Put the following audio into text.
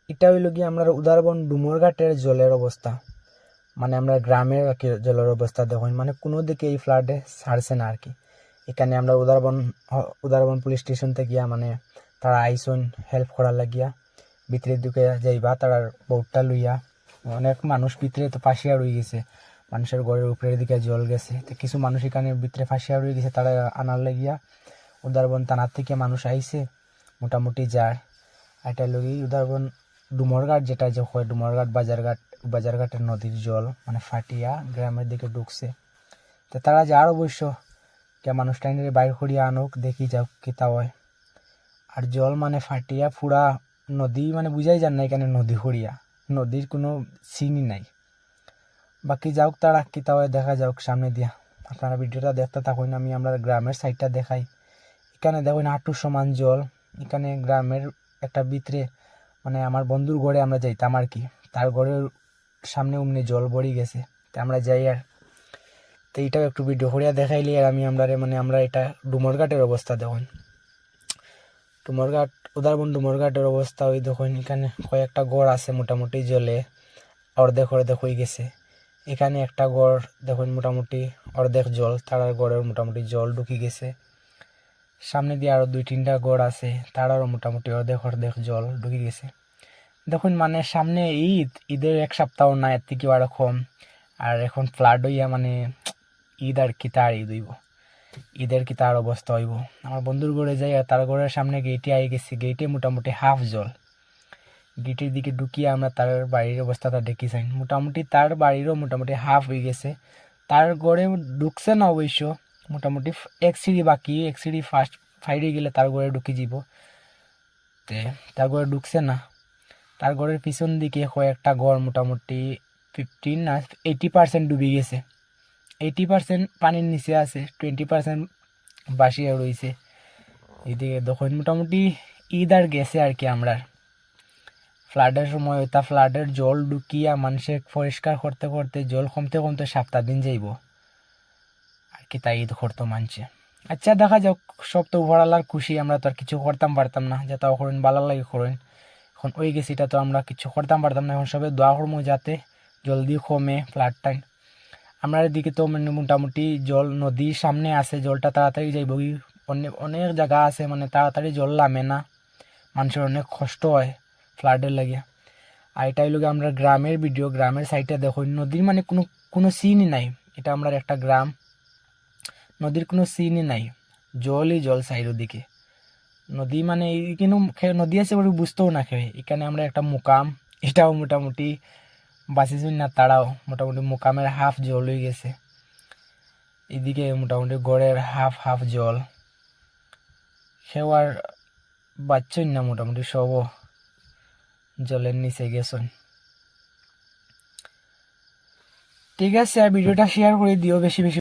এটা হইল গিয়ে আমরা উদাহরণ ডুমুরঘাটের জলের অবস্থা, মানে আমরা গ্রামের আর কি জলের অবস্থা দেখুন, মানে কোনো দিকে এই ফ্লাডে ছাড়ছে না আর কি। এখানে আমরা উদাহরণ পুলিশ স্টেশন থেকে মানে তারা আইসন হেল্প করার লাগিয়া, ভিতরে ঢুকে যাইবা তারার বোটটা লইয়া। অনেক মানুষ ভিতরে তো ফাঁসিয়া রয়ে গেছে, মানুষের ঘরের উপরের দিকে জল গেছে, তো কিছু মানুষ এখানে ভিতরে ফাঁসিয়া রয়ে গেছে, তারা আনার লাগিয়া উদারবন থানার থেকে মানুষ আইছে, মোটামুটি যায়। এটা লগি উদাহরণ ডুমরঘাট যেটা যে হয়, ডুমরঘাট বাজারঘাটের নদীর জল মানে ফাটিয়া গ্রামের দিকে ঢুকছে। তো তারা যার অবশ্য কে মানুষটা নিয়ে বাইর করিয়া আনুক, দেখি যাও কিতা হয়। আর জল মানে ফাটিয়া পুরা নদী, মানে বুঝাই যান না এখানে নদী হরিয়া, নদীর কোনো সিনই নাই। বাকি যাওক তারা কিতা হয় দেখা যাওক সামনে দিয়া। আপনারা ভিডিওটা দেখতে থাকুন, আমি আমরা গ্রামের সাইডটা দেখাই। এখানে দেখুন হাঁটু সমান জল, এখানে গ্রামের একটা ভিতরে মানে আমার বন্ধুর ঘরে আমরা যাইতাম আর কি, তার ঘরের সামনে অমনি জল ভরে গেছে, তো আমরা যাই। আর তো এইটাও একটু ভিডিও করিয়া দেখাইলি। আর আমি আমরা এটা ডুমরঘাটের অবস্থা দেখুন, ডুমরঘাট উদাহরণ ডুমরঘাটের অবস্থা ওই দেখুন। এখানে কয়েকটা গড় আছে মোটামুটি জলে অর্ধেক হয়ে গেছে। এখানে একটা গড় দেখুন মোটামুটি অর্ধেক জল, তারার গড়ের মোটামুটি জল ঢুকে গেছে। সামনে দিয়ে আরো 2-3টা গড় আছে, তারারও মোটামুটি অর্ধেক জল ঢুকে গেছে। দেখুন মানে সামনে ঈদের 1 সপ্তাহ না, এর থেকে আরো কম। আর এখন ফ্লাড হইয়া মানে ঈদ আর কি তার ঈদ হইব, ঈদের কি তার অবস্থা হইব। আমার বন্ধুর ঘরে যাই, আর তার ঘরের সামনে গেটে আই গেছি, গেটে মোটামুটি হাফ জল। গেটের দিকে ঢুকিয়ে আমরা তার বাড়ির অবস্থাটা দেখি যাই, মোটামুটি তার বাড়িরও মোটামুটি হাফ হয়ে গেছে। তার ঘরে ঢুকছে না অবশ্য, মোটামুটি এক সিঁড়ি বাকি, এক সিঁড়ি ফার্স্ট ফাইডে গেলে তার ঘরে ঢুকে যাব। তার ঘরে ঢুকছে না। তার ঘরের পিছন দিকে কয়েকটা ঘর মোটামুটি 15 না 80% ডুবে গেছে। 80% পানির নিচে আছে, 20% বাসিয়া রয়েছে। এদিকে দেখুন মোটামুটি ঈদ আর গেছে আর কি। আমরা ফ্লাডের সময় ওইটা ফ্লাডের জল ঢুকিয়া মানুষের পরিষ্কার করতে করতে জল কমতে কমতে 7 দিন যাইব আর কি, তাই ঈদ করতো মানছে। আচ্ছা দেখা যাক, সব তো উপরালার খুশি, আমরা তো আর কিছু করতাম পারতাম না, যাতে করেন ভালো লাগে করেন। এখন ওই গেছি, এটা তো আমরা কিছু করতাম পারতাম না। এখন সবে দোয়া করবো যাতে জলদি কমে ফ্লাডটা। আমরা এদিকে তো মানে মোটামুটি জল নদীর সামনে আছে, জলটা তাড়াতাড়ি যাইব। অনেক অনেক জায়গা আছে মানে তাড়াতাড়ি জল নামে না, মানুষের অনেক কষ্ট হয় ফ্লাডের লাগে। আর এটাই লোক আমরা গ্রামের ভিডিও, গ্রামের সাইডে দেখো নদীর মানে কোনো কোনো সিনই নাই। এটা আমরা একটা গ্রাম, নদীর কোনো সিনই নাই, জলই জল সাইডের দিকে। নদী মানে কিন্তু নদী আছে বলে বুঝতেও না খেয়ে। এখানে আমরা একটা মুকাম, এটাও মোটামুটি বাঁচিছুন না, তারাও মোটামুটি মুকামের হাফ জল হয়ে গেছে। এদিকে মোটামুটি গড়ের হাফ জল, সেও বাচ্চই না, মোটামুটি সবও জলের নিচে গেছেন। ঠিক আছে, আর ভিডিওটা শেয়ার করে দিও বেশি বেশি।